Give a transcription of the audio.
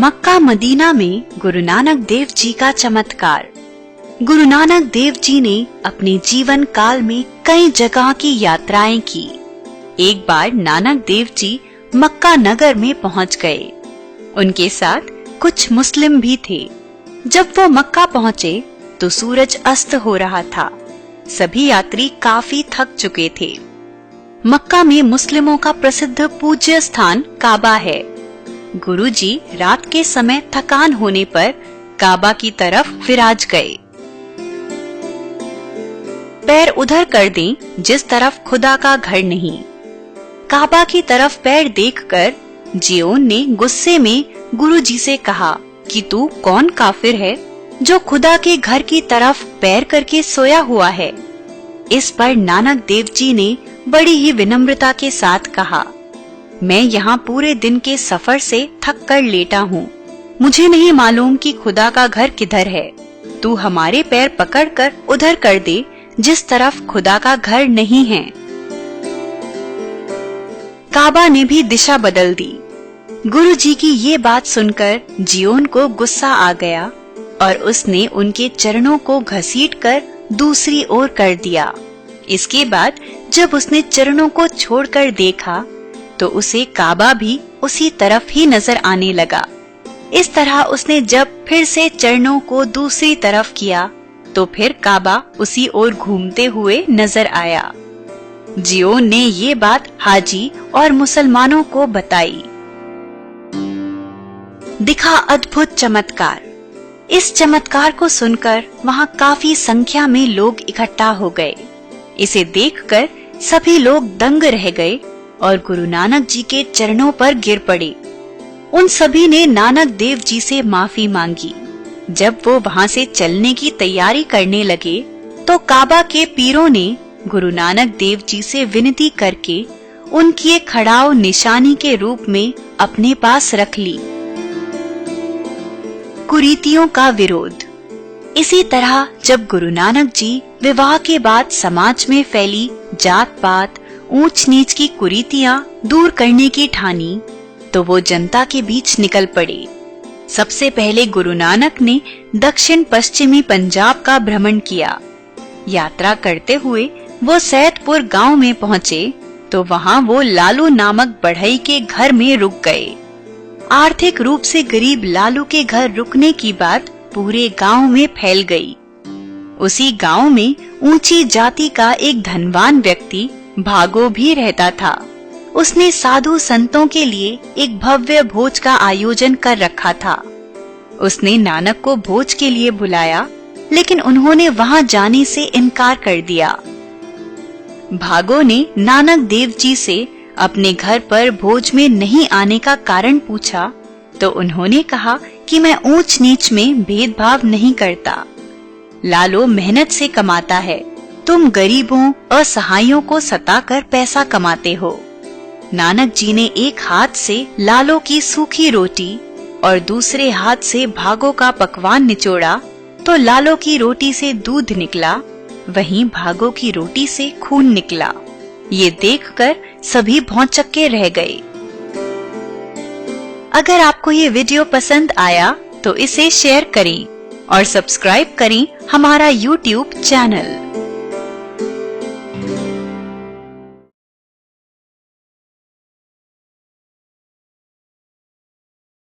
Mecca Medina में गुरु नानक देव जी का चमत्कार। गुरु नानक देव जी ने अपने जीवन काल में कई जगह की यात्राएं की। एक बार नानक देव जी मक्का नगर में पहुंच गए। उनके साथ कुछ मुस्लिम भी थे। जब वो मक्का पहुंचे तो सूरज अस्त हो रहा था। सभी यात्री काफी थक चुके थे। मक्का में मुस्लिमों का प्रसिद्ध पूज्य स्थान काबा है। गुरुजी रात के समय थकान होने पर काबा की तरफ विराज गए। पैर उधर कर दें जिस तरफ खुदा का घर नहीं। काबा की तरफ पैर देखकर जियोन ने गुस्से में गुरुजी से कहा कि तू कौन काफिर है जो खुदा के घर की तरफ पैर करके सोया हुआ है। इस पर नानक देव जी ने बड़ी ही विनम्रता के साथ कहा, मैं यहाँ पूरे दिन के सफर से थक कर लेटा हूँ। मुझे नहीं मालूम कि खुदा का घर किधर है। तू हमारे पैर पकड़कर उधर कर दे जिस तरफ खुदा का घर नहीं है। काबा ने भी दिशा बदल दी। गुरुजी की ये बात सुनकर जियोन को गुस्सा आ गया और उसने उनके चरणों को घसीटकर दूसरी ओर कर दिया। इसके बाद जब उसने चरणों को छोड़कर देखा तो उसे काबा भी उसी तरफ ही नजर आने लगा। इस तरह उसने जब फिर से चरणों को दूसरी तरफ किया तो फिर काबा उसी ओर घूमते हुए नजर आया। जियोन ने ये बात हाजी और मुसलमानों को बताई। दिखा अद्भुत चमत्कार। इस चमत्कार को सुनकर वहाँ काफी संख्या में लोग इकट्ठा हो गए। इसे देखकर सभी लोग दंग रह गए और गुरु नानक जी के चरणों पर गिर पड़े। उन सभी ने नानक देव जी से माफी मांगी। जब वो वहाँ से चलने की तैयारी करने लगे तो काबा के पीरों ने गुरु नानक देव जी से विनती करके उनकी एक खड़ाऊ निशानी के रूप में अपने पास रख ली। कुरीतियों का विरोध। इसी तरह जब गुरु नानक जी विवाह के बाद समाज में फैली जात पात ऊंच नीच की कुरीतियां दूर करने की ठानी तो वो जनता के बीच निकल पड़े। सबसे पहले गुरु नानक ने दक्षिण पश्चिमी पंजाब का भ्रमण किया। यात्रा करते हुए वो सैदपुर गांव में पहुंचे तो वहां वो लालू नामक बढ़ई के घर में रुक गए। आर्थिक रूप से गरीब लालू के घर रुकने की बात पूरे गांव में फैल गई। उसी गांव में ऊंची जाति का एक धनवान व्यक्ति भागो भी रहता था। उसने साधु संतों के लिए एक भव्य भोज का आयोजन कर रखा था। उसने नानक को भोज के लिए बुलाया, लेकिन उन्होंने वहां जाने से इनकार कर दिया। भागो ने नानक देव जी से अपने घर पर भोज में नहीं आने का कारण पूछा तो उन्होंने कहा कि मैं ऊंच नीच में भेदभाव नहीं करता। लालो मेहनत से कमाता है, तुम गरीबों असहायों को सताकर पैसा कमाते हो। नानक जी ने एक हाथ से लालो की सूखी रोटी और दूसरे हाथ से भागो का पकवान निचोड़ा तो लालो की रोटी से दूध निकला, वहीं भागो की रोटी से खून निकला। ये देखकर सभी भौंचक्के रह गए। अगर आपको ये वीडियो पसंद आया तो इसे शेयर करें और सब्सक्राइब करें हमारा YouTube चैनल।